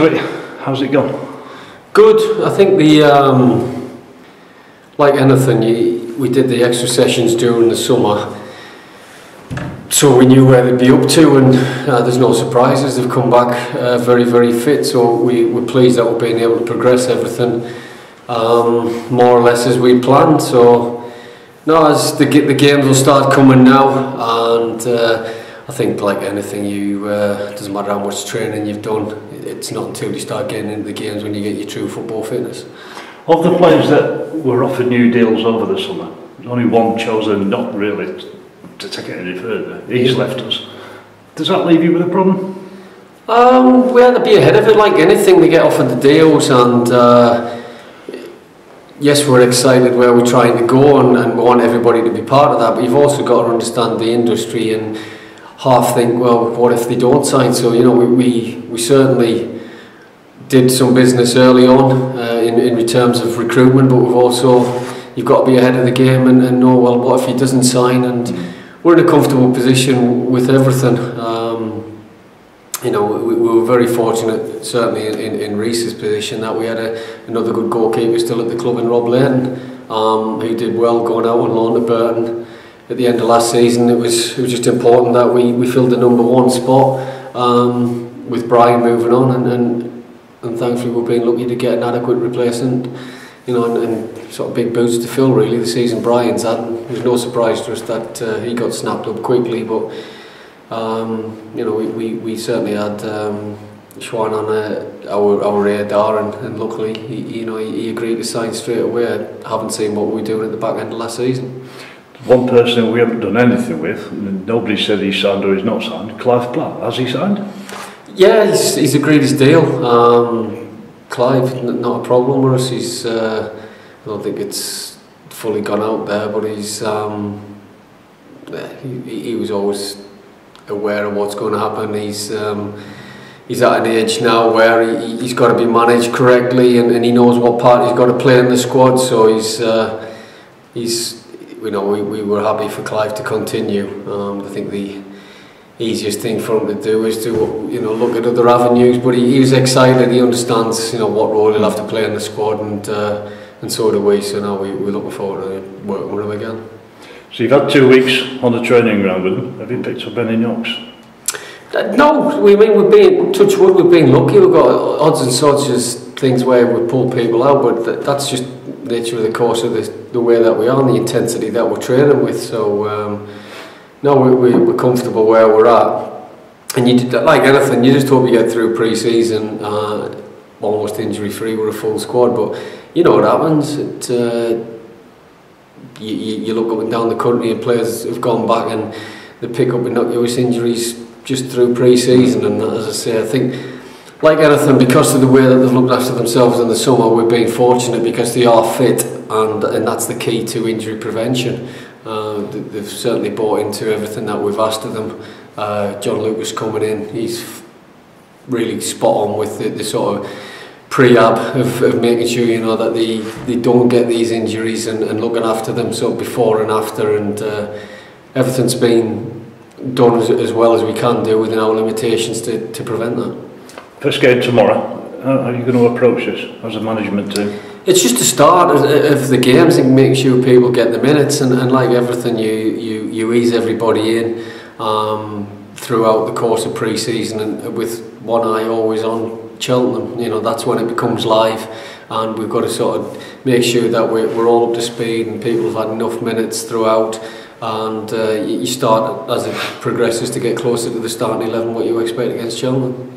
into it. How's it gone? Good. I think like anything, we did the extra sessions during the summer, so we knew where they'd be up to, and there's no surprises. They've come back very, very fit, so we're pleased that we're being able to progress everything more or less as we planned. So no, as the games will start coming now, and I think like anything, doesn't matter how much training you've done, it's not until you start getting into the games when you get your true football fitness. Of the players that were offered new deals over the summer, only one chosen not really to take it any further. He's left us. Does that leave you with a problem? We had to be ahead of it. Like anything, they get offered the deals, and yes, we're excited where we're trying to go, and we want everybody to be part of that. But you've also got to understand the industry and half think, well, what if they don't sign? So we certainly did some business early on in terms of recruitment, but you've got to be ahead of the game and know, well, what if he doesn't sign? And we're in a comfortable position with everything. We were very fortunate, certainly in Reese's position, that we had another good goalkeeper still at the club in Rob Layton, who did well going out on loan to Burton at the end of last season. It was just important that we filled the number one spot with Brian moving on, and thankfully we're being lucky to get an adequate replacement, and sort of big boots to fill really the season Brian's had. It was no surprise to us that he got snapped up quickly, but we certainly had Schwan on our radar, and luckily he agreed to sign straight away. I haven't seen what we were doing at the back end of last season. One person we haven't done anything with, and nobody said he's signed or he's not signed, Clive Platt. Has he signed? Yeah, he's agreed his deal. Clive, not a problem with us. I don't think it's fully gone out there, but he was always aware of what's going to happen. He's at an age now where he's got to be managed correctly, and he knows what part he's got to play in the squad. So we were happy for Clive to continue. I think the easiest thing for him to do is to look at other avenues, but he was excited. He understands what role he'll have to play in the squad, and so do we. So now we're looking forward to working with him again. So you've had 2 weeks on the training ground with him. Have you picked up any knocks? No, we've been, touch wood, we've been lucky. We've got odds and sods, just things where we pull people out, but that's just nature of the course of the way that we are and the intensity that we're training with. So no, we're comfortable where we're at, and like anything, you just hope you get through pre-season almost injury free with a full squad. But you know what happens. You look up and down the country and players have gone back and they pick up innocuous injuries just through pre-season, and as I say, I think like anything, because of the way that they've looked after themselves in the summer, we've been fortunate because they are fit, and that's the key to injury prevention. They've certainly bought into everything that we've asked of them. John Lucas coming in, he's really spot on with the sort of pre-ab of making sure that they don't get these injuries, and looking after them, so before and after, and everything's been done as well as we can do within our limitations to prevent that. First game tomorrow, how are you going to approach this as a management team? It's just the start of the games and making sure people get the minutes, and like everything, you ease everybody in throughout the course of pre-season, and with one eye always on Cheltenham. That's when it becomes live, and we've got to sort of make sure that we're all up to speed and people have had enough minutes throughout, and you start, as it progresses, to get closer to the starting 11, what you expect against Cheltenham.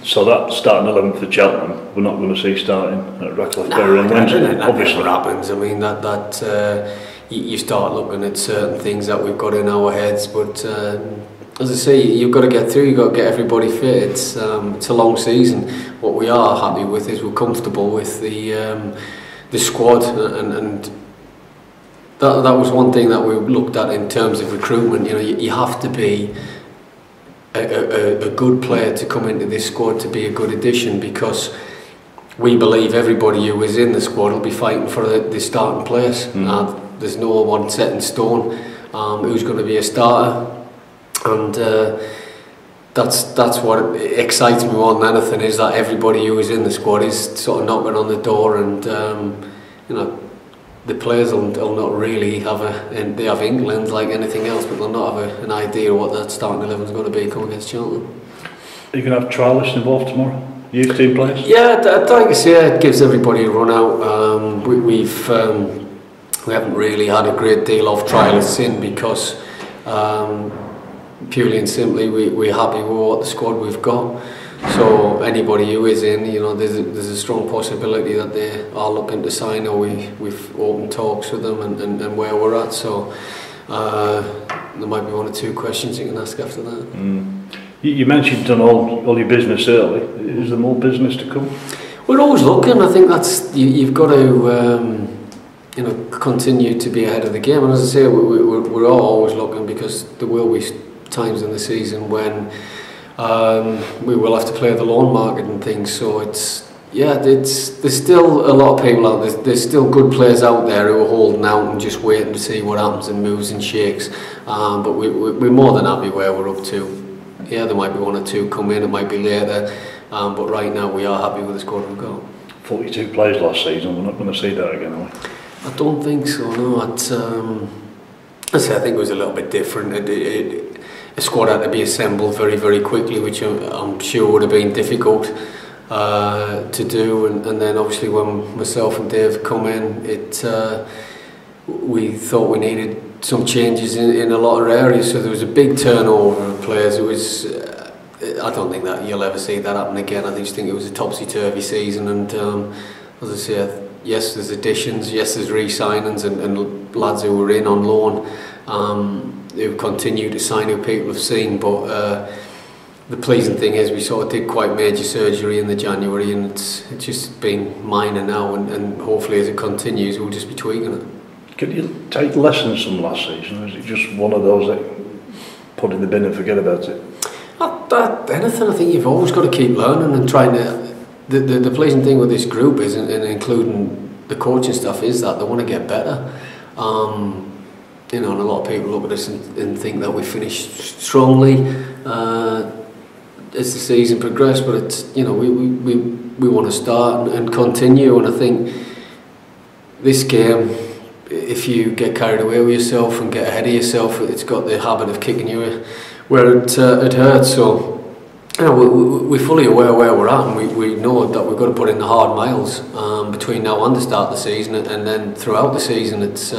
So that starting 11 for Cheltenham, we're not going to see starting at Ratcliffe-Bury on Wednesday, obviously. That happens. I mean, that you start looking at certain things that we've got in our heads, but as I say, you've got to get through. You've got to get everybody fit. It's a long season. What we are happy with is we're comfortable with the squad, and that was one thing that we looked at in terms of recruitment. You have to be a good player to come into this squad to be a good addition, because we believe everybody who is in the squad will be fighting for the starting place. There's no one set in stone who's going to be a starter, and that's what excites me more than anything, is that everybody who is in the squad is sort of knocking on the door, and you know, the players will not really have they have inklings like anything else, but they'll not have an idea of what that starting 11 is going to be coming against Cheltenham. Are you going to have trialists involved tomorrow? Youth team players? Yeah, I'd like to say it gives everybody a run out. We haven't really had a great deal of trialists in because purely and simply we're happy with what the squad we've got. So anybody who is in, you know, there's a strong possibility that they are looking to sign, or we've opened talks with them and where we're at. So there might be one or two questions you can ask after that. Mm. You mentioned you've done all your business early. Is there more business to come? We're always looking. I think that's you've got to you know, continue to be ahead of the game. And as I say, we're always looking, because there will be times in the season when we will have to play the loan market and things. So there's still a lot of people out there. There's still good players out there who are holding out and just waiting to see what happens and moves and shakes. But we're more than happy where we're up to. Yeah, there might be one or two come in, it might be later, but right now we are happy with the squad we've got. 42 players last season, we're not going to see that again, are we? I don't think so, no. I think it was a little bit different. A squad had to be assembled very, very quickly, which I'm sure would have been difficult to do, and then obviously when myself and Dave come in, we thought we needed some changes in a lot of areas, so there was a big turnover of players. It was I don't think that you'll ever see that happen again. I just think it was a topsy-turvy season, and as I say, yes, there's additions, yes, there's re-signings, and lads who were in on loan who continue to sign, who people have seen, but the pleasing thing is we sort of did quite major surgery in the January, and it's just been minor now, and hopefully as it continues we'll just be tweaking it. Can you take lessons from last season, or is it just one of those that put in the bin and forget about it? Anything, I think you've always got to keep learning and trying to. The pleasing thing with this group is, and including the coaching staff, is that they want to get better. You know, and a lot of people look at us and think that we finished strongly as the season progressed, but it's, you know, we want to start and continue, and I think this game, if you get carried away with yourself and get ahead of yourself, it's got the habit of kicking you where it hurts. So, you know, we're fully aware where we're at, and we know that we've got to put in the hard miles between now and the start of the season, and then throughout the season, it's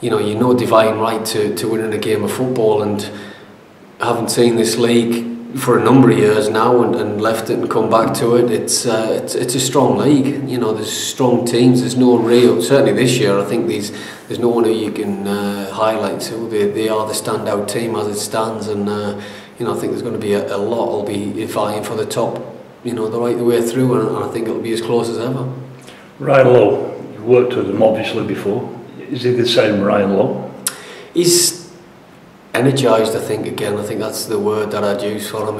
you know divine right to winning a game of football, and having seen this league for a number of years now and left it and come back to it, it's a strong league. You know, there's strong teams. There's no real, certainly this year, I think there's no one who you can highlight. So they are the standout team as it stands, and you know, I think there's going to be a lot will be vying for the top, you know, the right the way through, and I think it'll be as close as ever. Ryan Lowe, you've worked with him obviously before. Is he the same Ryan Lowe? He's energised, I think. Again, I think that's the word that I'd use for him.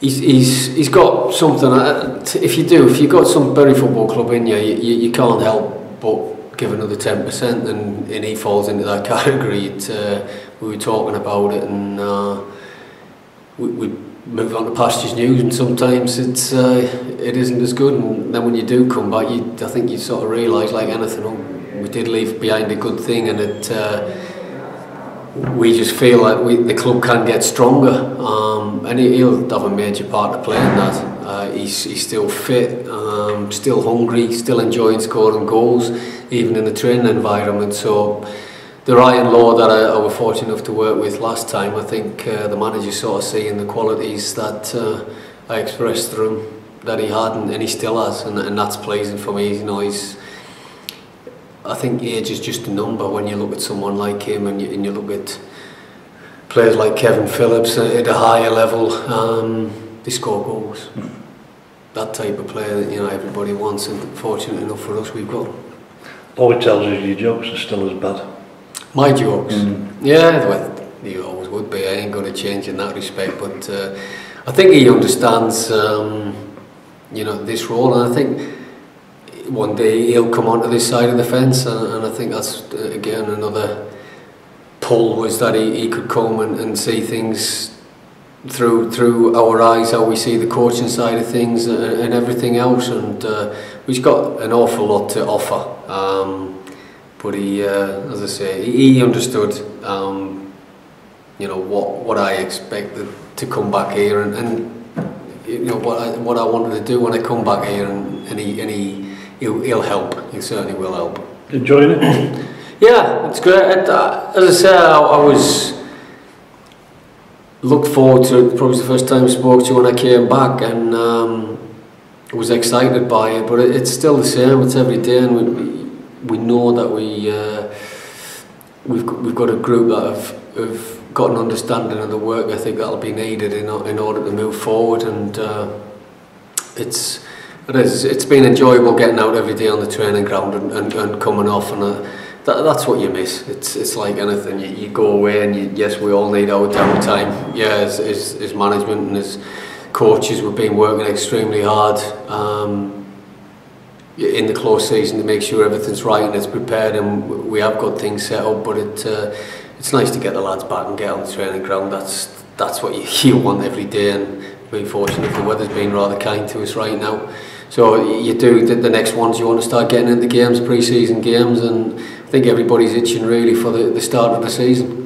He's got something. If you've got some Bury Football Club in you can't help but give another 10%, and he falls into that category. We were talking about it, and we move on to pastures news, and sometimes it isn't as good, and then when you do come back, I think you sort of realise, like anything, we did leave behind a good thing, and we just feel like the club can get stronger, and he'll have a major part to play in that. He's still fit, still hungry, still enjoying scoring goals, even in the training environment. So the Ryan Lowe that I was fortunate enough to work with last time, I think the manager sort of seeing the qualities that I expressed through him that he had, and he still has, and that's pleasing for me. You know, I think age is just a number when you look at someone like him, and you look at players like Kevin Phillips at a higher level. They score goals. That type of player that, you know, everybody wants, and fortunate enough for us, we've got. All it tells us your jokes are still as bad. My jokes? Yeah, well, you always would be. I ain't going to change in that respect, but I think he understands, you know, this role, and I think one day he'll come onto this side of the fence, and I think that's again another pull, was that he could come and see things through our eyes how we see the coaching side of things and everything else, and we've got an awful lot to offer. But he, as I say, he understood, you know, what I expected to come back here, and you know what I wanted to do when I come back here, and he'll help. He certainly will help. Enjoying it? Yeah, it's great. As I say, I was looked forward to it. Probably the first time I spoke to you when I came back, and was excited by it. But it's still the same. It's every day, and we know that we've got a group that have got an understanding of the work ethic that'll be needed in order to move forward, and it's been enjoyable getting out every day on the training ground and coming off, and that's what you miss. It's like anything, you go away and yes, we all need our downtime. Yeah, as management and as coaches, we've been working extremely hard in the close season to make sure everything's right and it's prepared, and we have got things set up, but it's nice to get the lads back and get on the training ground. That's what you want every day, and being fortunate the weather's been rather kind to us right now. So you do the next ones, you want to start getting into games, pre-season games, and I think everybody's itching really for the start of the season.